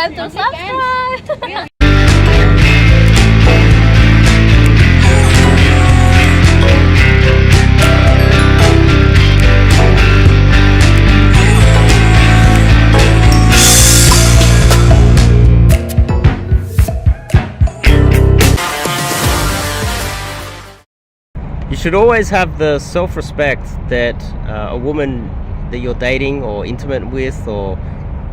forget to subscribe. You should always have the self-respect that a woman that you're dating or intimate with, or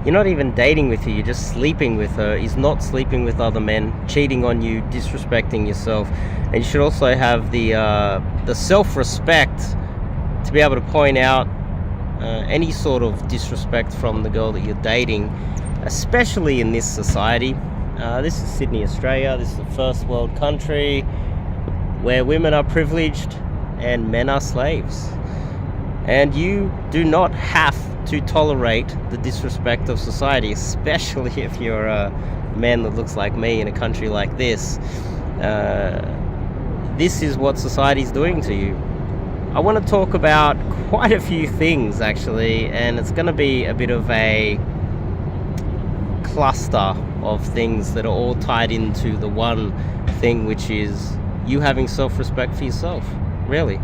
you're not even dating with her, you're just sleeping with her, is not sleeping with other men, cheating on you, disrespecting yourself. And you should also have the self-respect to be able to point out any sort of disrespect from the girl that you're dating, especially in this society. This is Sydney, Australia. This is a first world country where women are privileged and men are slaves. And you do not have to tolerate the disrespect of society, especially if you're a man that looks like me in a country like this. This is what society's doing to you. I want to talk about quite a few things, actually, and it's going to be a bit of a cluster of things that are all tied into the one thing, which is you having self-respect for yourself, really.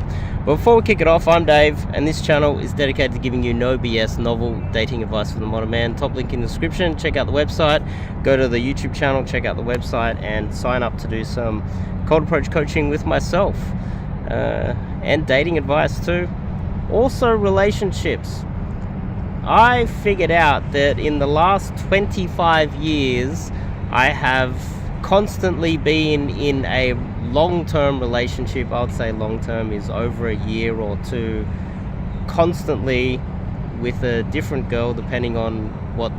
But before we kick it off, I'm Dave, and this channel is dedicated to giving you no BS novel dating advice for the modern man. Top link in the description. Check out the website, go to the YouTube channel, check out the website, and sign up to do some cold approach coaching with myself, and dating advice too. Also relationships. I figured out that in the last 25 years, I have constantly been in a long-term relationship. I would say long-term is over a year or two, constantly with a different girl, depending on what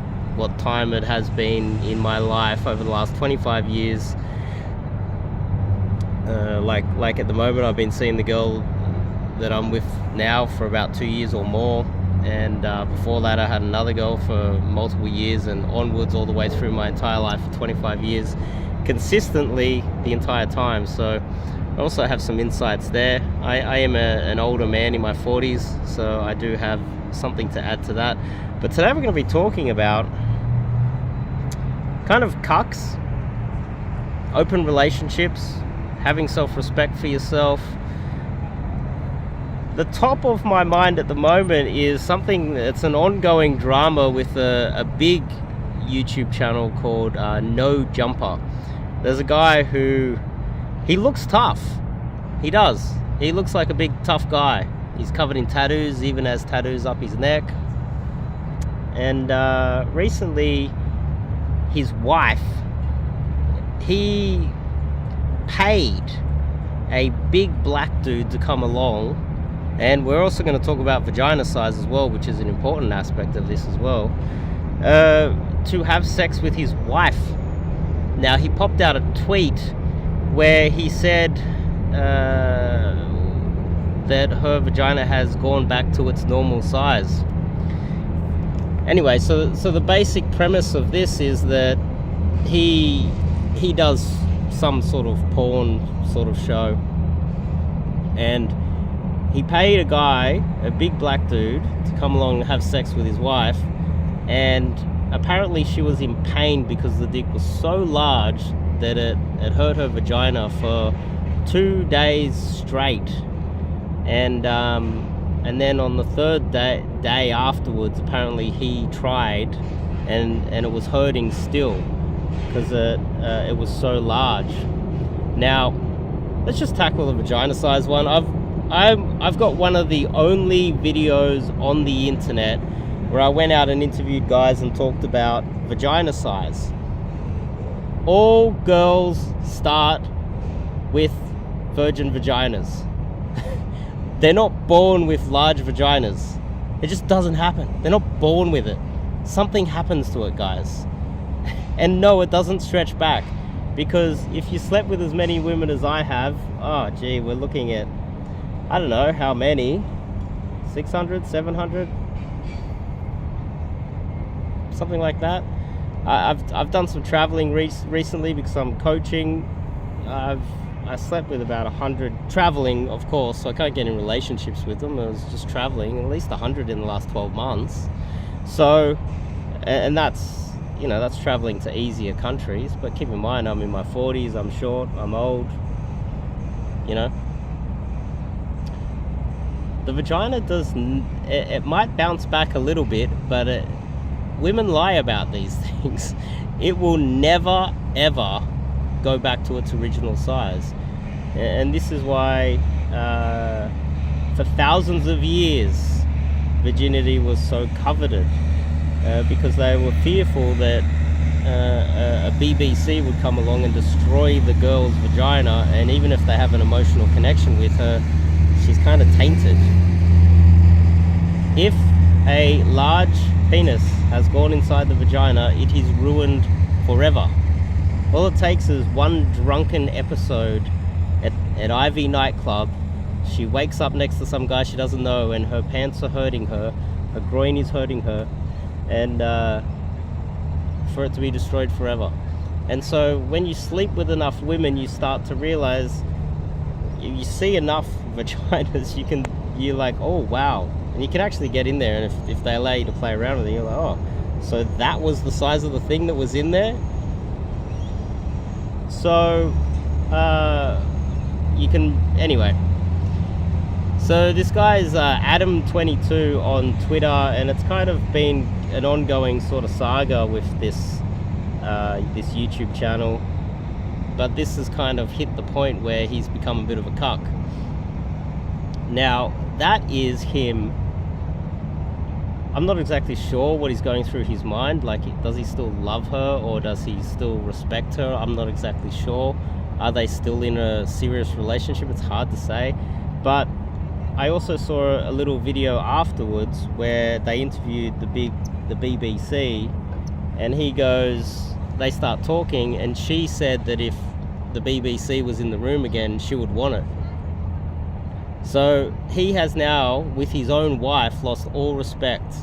time it has been in my life over the last 25 years. Like at the moment, I've been seeing the girl that I'm with now for about 2 years or more, and before that I had another girl for multiple years, and onwards all the way through my entire life for 25 years, consistently the entire time. So I also have some insights there. I am an older man in my 40s, so I do have something to add to that. But today we're going to be talking about kind of cucks, open relationships, having self-respect for yourself. The top of my mind at the moment is something that's an ongoing drama with a big YouTube channel called No Jumper. There's a guy who, he looks tough. He does. He looks like a big tough guy. He's covered in tattoos, even has tattoos up his neck. And recently, his wife, he paid a big black dude to come along. And we're also going to talk about vagina size as well, which is an important aspect of this as well, to have sex with his wife. Now, he popped out a tweet where he said that her vagina has gone back to its normal size. Anyway, so the basic premise of this is that he does some sort of porn sort of show, and he paid a guy, a big black dude, to come along and have sex with his wife, and apparently she was in pain because the dick was so large that it hurt her vagina for 2 days straight. And then on the third day afterwards, apparently he tried, and it was hurting still because it was so large. Now, let's just tackle the vagina size one. I've got one of the only videos on the internet where I went out and interviewed guys and talked about vagina size. All girls start with virgin vaginas. They're not born with large vaginas. It just doesn't happen. They're not born with it. Something happens to it, guys. And no, it doesn't stretch back, because if you slept with as many women as I have, oh gee, we're looking at, I don't know how many, 600, 700, something like that. I've done some traveling recently because I'm coaching. I slept with about 100 traveling, of course, so I can't get in relationships with them. I was just traveling, at least 100 in the last 12 months. So, and that's you know, that's traveling to easier countries. But keep in mind, I'm in my 40s, I'm short, I'm old, you know. The vagina it might bounce back a little bit, but women lie about these things. It will never, ever go back to its original size. And this is why, for thousands of years, virginity was so coveted, because they were fearful that a BBC would come along and destroy the girl's vagina, and even if they have an emotional connection with her, she's kind of tainted. If a large penis has gone inside the vagina, it is ruined forever. All it takes is one drunken episode at Ivy nightclub. She wakes up next to some guy she doesn't know, and her pants are hurting her, her groin is hurting her, and for it to be destroyed forever. And so when you sleep with enough women, you start to realize, you see enough vaginas, you're like, oh wow. And you can actually get in there, and if they allow you to play around with it, you're like, oh, so that was the size of the thing that was in there. So you can, anyway. So this guy is Adam22 on Twitter, and it's kind of been an ongoing sort of saga with this YouTube channel. But this has kind of hit the point where he's become a bit of a cuck. Now, that is him. I'm not exactly sure what he's going through his mind. Like, does he still love her, or does he still respect her? I'm not exactly sure. Are they still in a serious relationship? It's hard to say. But I also saw a little video afterwards where they interviewed the BBC, and he goes, they start talking, and she said that if the BBC was in the room again, she would want it. So he has now, with his own wife, lost all respect.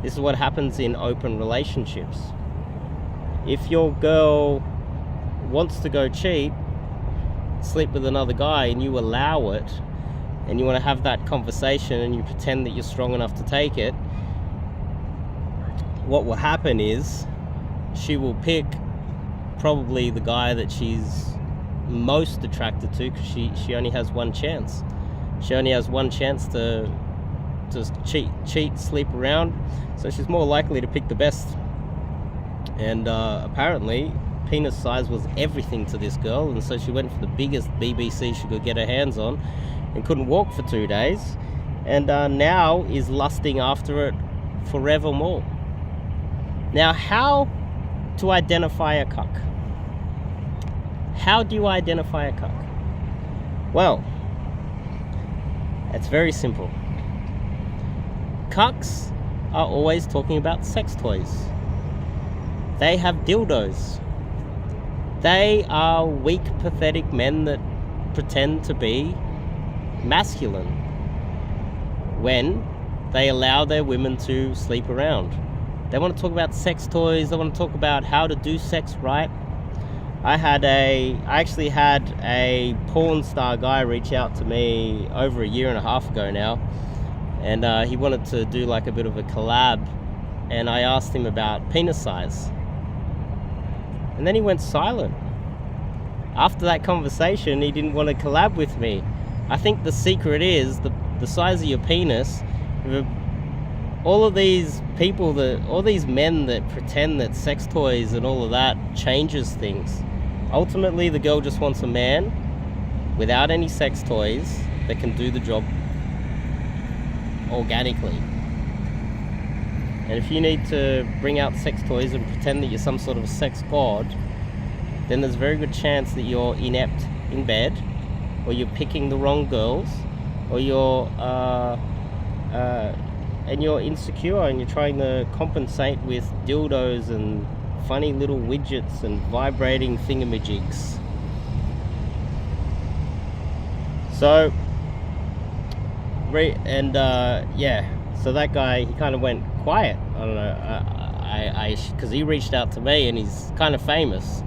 This is what happens in open relationships. If your girl wants to go cheat, sleep with another guy, and you allow it, and you want to have that conversation, and you pretend that you're strong enough to take it, what will happen is she will pick probably the guy that she's most attracted to, because she only has one chance. She only has one chance to cheat, sleep around, so she's more likely to pick the best. And apparently penis size was everything to this girl, and so she went for the biggest BBC she could get her hands on, and couldn't walk for 2 days, and now is lusting after it forevermore. Now, how to identify a cuck? How do you identify a cuck? Well, it's very simple. Cucks are always talking about sex toys. They have dildos. They are weak, pathetic men that pretend to be masculine when they allow their women to sleep around. They want to talk about sex toys. They want to talk about how to do sex right. I actually had a porn star guy reach out to me over 1.5 years ago now, and he wanted to do like a bit of a collab, and I asked him about penis size, and then he went silent. After that conversation, he didn't want to collab with me. I think the secret is the size of your penis. All of these people, all these men that pretend that sex toys and all of that changes things. Ultimately, the girl just wants a man without any sex toys that can do the job organically. And if you need to bring out sex toys and pretend that you're some sort of sex god, then there's a very good chance that you're inept in bed, or you're picking the wrong girls, or you're insecure and you're trying to compensate with dildos and funny little widgets and vibrating thingamajigs. So so that guy, he kind of went quiet. I don't know, because he reached out to me, and he's kind of famous.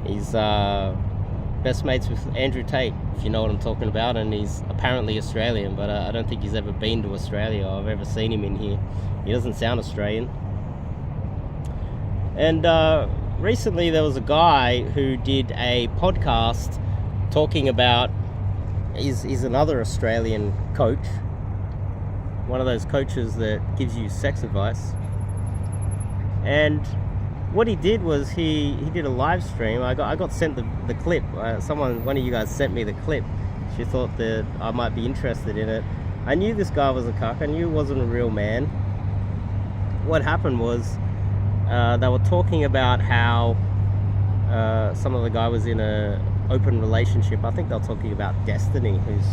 He's best mates with Andrew Tate, if you know what I'm talking about, and he's apparently Australian, but I don't think he's ever been to Australia. I've ever seen him in here. He doesn't sound Australian. And recently there was a guy who did a podcast talking about, he's another Australian coach, one of those coaches that gives you sex advice. And what he did was he did a live stream. I got sent the clip. One of you guys sent me the clip. She thought that I might be interested in it. I knew this guy was a cuck. I knew he wasn't a real man. What happened was they were talking about how some of the guy was in a open relationship. I think they were talking about Destiny, who's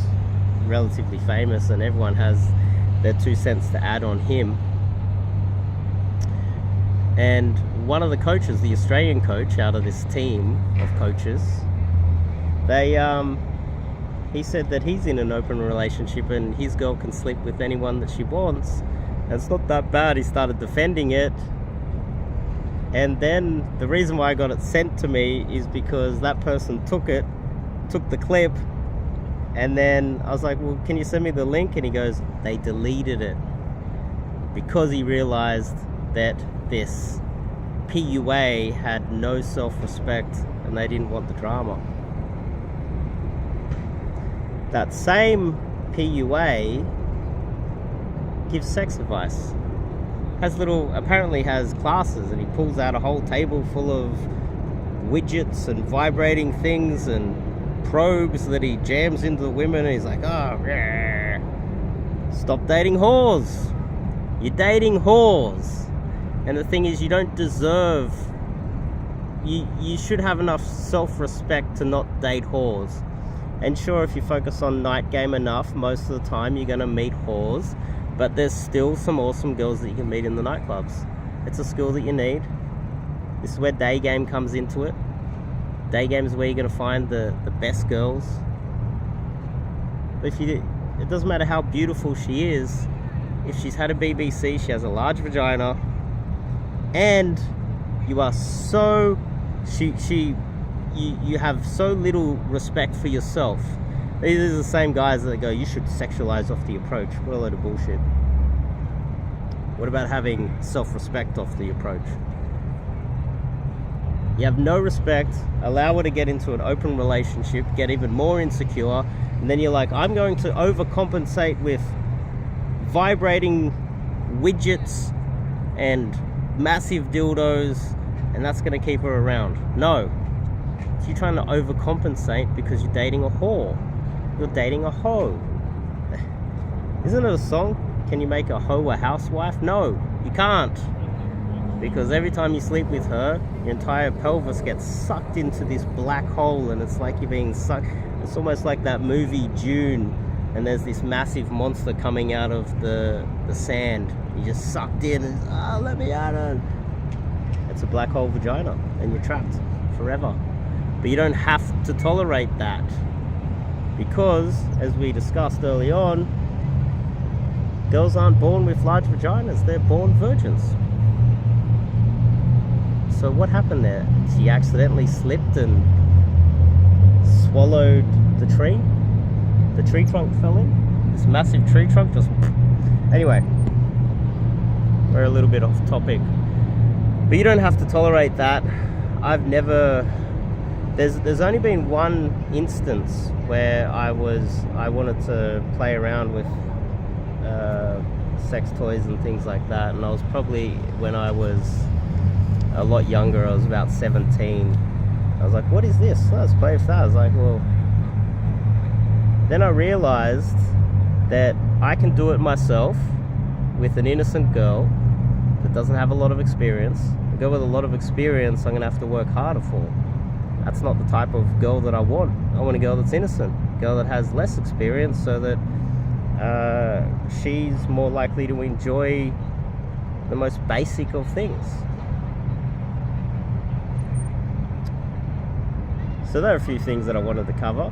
relatively famous, and everyone has their 2 cents to add on him. And one of the coaches, the Australian coach out of this team of coaches, he said that he's in an open relationship and his girl can sleep with anyone that she wants. And it's not that bad. He started defending it. And then the reason why I got it sent to me is because that person took the clip, and then I was like, well, can you send me the link? And he goes, they deleted it because he realized that this PUA had no self-respect and they didn't want the drama. That same PUA gives sex advice. Apparently has classes, and he pulls out a whole table full of widgets and vibrating things and probes that he jams into the women, and he's like, oh, yeah. Stop dating whores. You're dating whores. And the thing is, you don't deserve, you should have enough self-respect to not date whores. And sure, if you focus on night game enough, most of the time you're going to meet whores. But there's still some awesome girls that you can meet in the nightclubs. It's a skill that you need. This is where Daygame comes into it. Daygame is where you're going to find the best girls. But it doesn't matter how beautiful she is. If she's had a BBC, she has a large vagina, and you are so... You have so little respect for yourself. These are the same guys that go, you should sexualize off the approach. What a load of bullshit. What about having self-respect off the approach? You have no respect, allow her to get into an open relationship, get even more insecure, and then you're like, I'm going to overcompensate with vibrating widgets and massive dildos, and that's going to keep her around. No. You're trying to overcompensate because you're dating a whore. You're dating a hoe. Isn't it a song? Can you make a hoe a housewife? No, you can't. Because every time you sleep with her, your entire pelvis gets sucked into this black hole, and it's like you're being sucked. It's almost like that movie Dune, and there's this massive monster coming out of the sand. You just sucked in and, let me out. It's a black hole vagina, and you're trapped forever. But you don't have to tolerate that. Because, as we discussed early on, girls aren't born with large vaginas, they're born virgins. So what happened there? She accidentally slipped and swallowed the tree? The tree trunk fell in? This massive tree trunk just... Anyway, we're a little bit off topic. But you don't have to tolerate that. I've never... There's only been one instance where I wanted to play around with sex toys and things like that, and I was probably, when I was a lot younger, I was about 17. I was like, what is this? Let's play with that. I was like, well, then I realized that I can do it myself with an innocent girl that doesn't have a lot of experience. A girl with a lot of experience, I'm going to have to work harder for. That's not the type of girl that I want. I want a girl that's innocent, a girl that has less experience, so that she's more likely to enjoy the most basic of things. So there are a few things that I wanted to cover.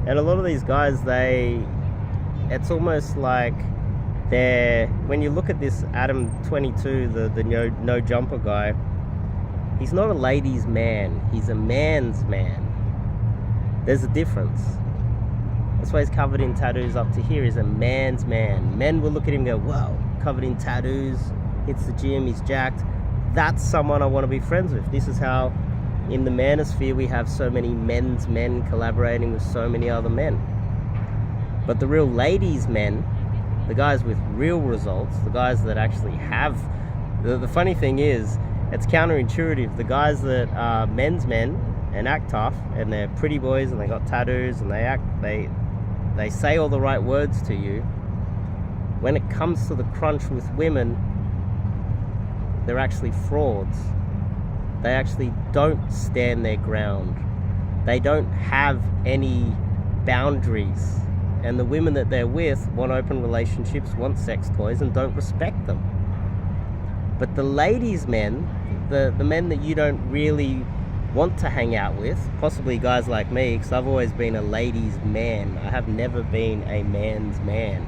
And a lot of these guys, it's almost like when you look at this Adam 22, the no jumper guy, he's not a ladies' man, he's a man's man. There's a difference. That's why he's covered in tattoos up to here. He's a man's man. Men will look at him and go, wow, covered in tattoos, hits the gym, he's jacked. That's someone I want to be friends with. This is how in the manosphere we have so many men's men collaborating with so many other men. But the real ladies' men, the guys with real results, the guys that actually have... The funny thing is, it's counterintuitive. The guys that are men's men and act tough, and they're pretty boys and they got tattoos and they say all the right words to you, when it comes to the crunch with women, they're actually frauds. They actually don't stand their ground. They don't have any boundaries. And the women that they're with want open relationships, want sex toys, and don't respect them. But the ladies' men, the men that you don't really want to hang out with, possibly guys like me, because I've always been a ladies' man. I have never been a man's man.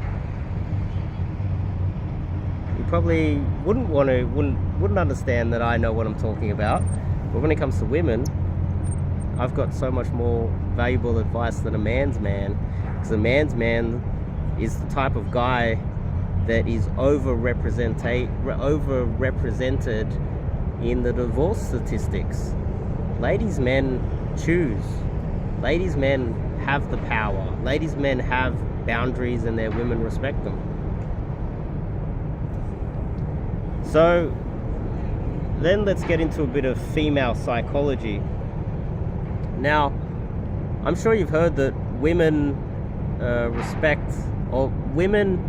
You probably wouldn't understand that I know what I'm talking about. But when it comes to women, I've got so much more valuable advice than a man's man. Because a man's man is the type of guy that is overrepresented in the divorce statistics. Ladies' men choose. Ladies' men have the power. Ladies' men have boundaries and their women respect them. So then let's get into a bit of female psychology. Now, I'm sure you've heard that women women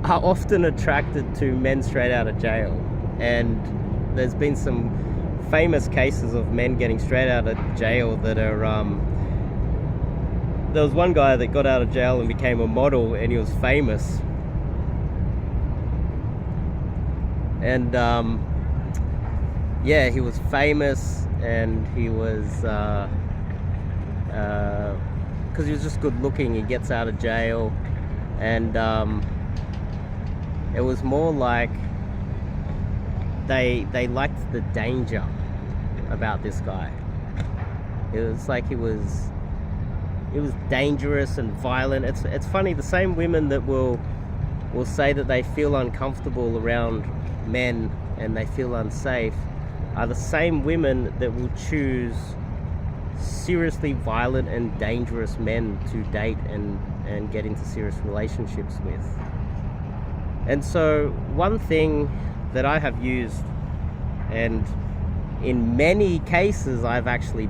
are often attracted to men straight out of jail, and there's been some famous cases of men getting straight out of jail that are there was one guy that got out of jail and became a model, and he was famous, and yeah, he was famous, and he was because he was just good looking. He gets out of jail, and it was more like they liked the danger about this guy. It was like he was dangerous and violent. It's funny, the same women that will say that they feel uncomfortable around men and they feel unsafe are the same women that will choose seriously violent and dangerous men to date and get into serious relationships with. And so one thing that I have used, and in many cases I've actually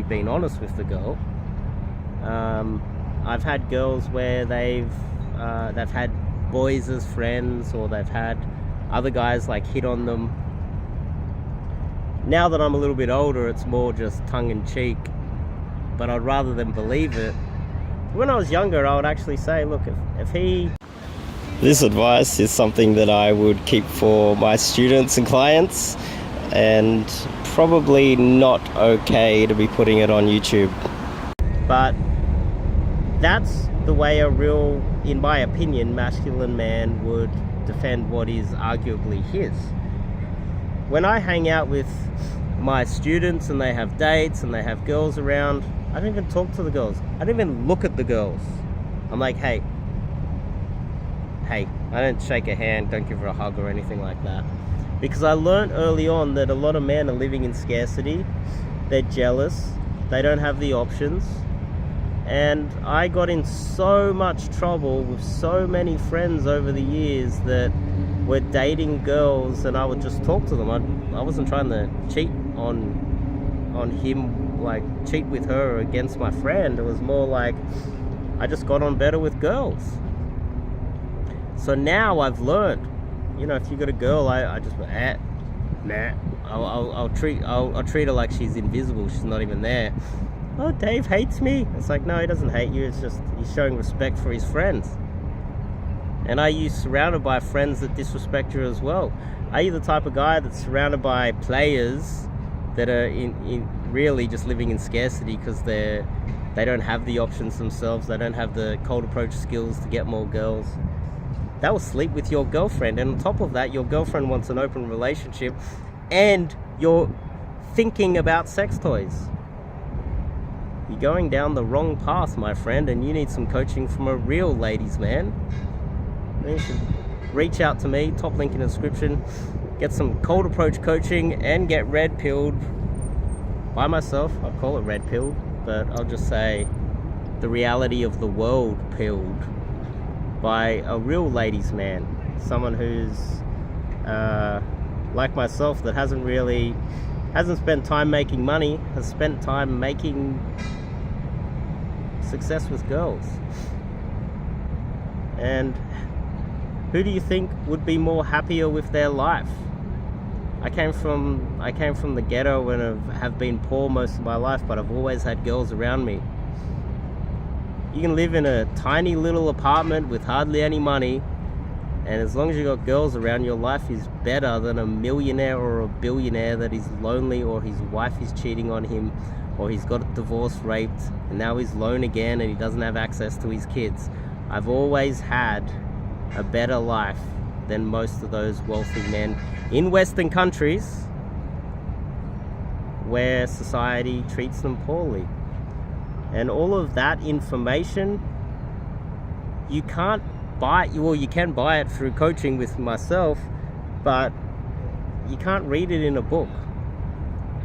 been honest with the girl. I've had girls where they've had boys as friends, or they've had other guys like hit on them. Now that I'm a little bit older, it's more just tongue-in-cheek, but I'd rather them believe it. When I was younger, I would actually say, look, if he... This advice is something that I would keep for my students and clients, and probably not okay to be putting it on YouTube. But that's the way a real, in my opinion, masculine man would defend what is arguably his. When I hang out with my students and they have dates and they have girls around, I don't even talk to the girls. I don't even look at the girls. I'm like, hey, I don't shake a hand, don't give her a hug or anything like that. Because I learned early on that a lot of men are living in scarcity. They're jealous. They don't have the options. And I got in so much trouble with so many friends over the years that were dating girls, and I would just talk to them. I wasn't trying to cheat on him, like cheat with her against my friend. It was more like I just got on better with girls. So now I've learned, if you got a girl, I just nah. I'll treat her like she's invisible. She's not even there. Oh, Dave hates me. It's like, no, he doesn't hate you. It's just he's showing respect for his friends. And are you surrounded by friends that disrespect you as well? Are you the type of guy that's surrounded by players that are in really just living in scarcity because they don't have the options themselves? They don't have the cold approach skills to get more girls. They will sleep with your girlfriend, and on top of that, your girlfriend wants an open relationship, and you're thinking about sex toys. You're going down the wrong path, my friend, and you need some coaching from a real ladies' man. reach out to me, top link in the description. Get some cold approach coaching and get red pilled by myself. I call it red pilled, but I'll just say the reality of the world pilled by a real ladies man, someone who's like myself, that hasn't spent time making money, has spent time making success with girls. And who do you think would be more happier with their life? I came from the ghetto and have been poor most of my life, but I've always had girls around me. You can live in a tiny little apartment with hardly any money, and as long as you got girls around, your life is better than a millionaire or a billionaire that is lonely, or his wife is cheating on him, or he's got divorced, raped, and now he's alone again and he doesn't have access to his kids. I've always had a better life than most of those wealthy men in Western countries where society treats them poorly. And all of that information, you can't buy, well, you can buy it through coaching with myself, but you can't read it in a book.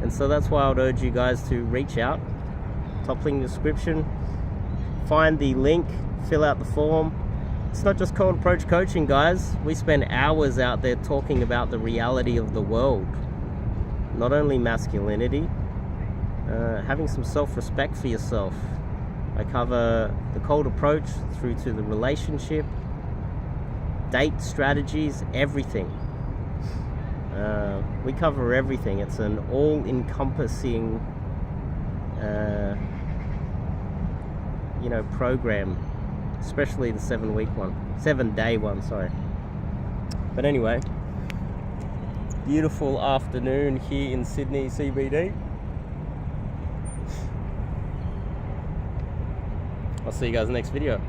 And so that's why I would urge you guys to reach out, top link in the description, find the link, fill out the form. It's not just cold approach coaching, guys. We spend hours out there talking about the reality of the world. Not only masculinity, having some self-respect for yourself. I cover the cold approach through to the relationship, date strategies, everything. We cover everything. It's an all-encompassing program, especially the 7-day one, sorry. But anyway, beautiful afternoon here in Sydney CBD. I'll see you guys in the next video.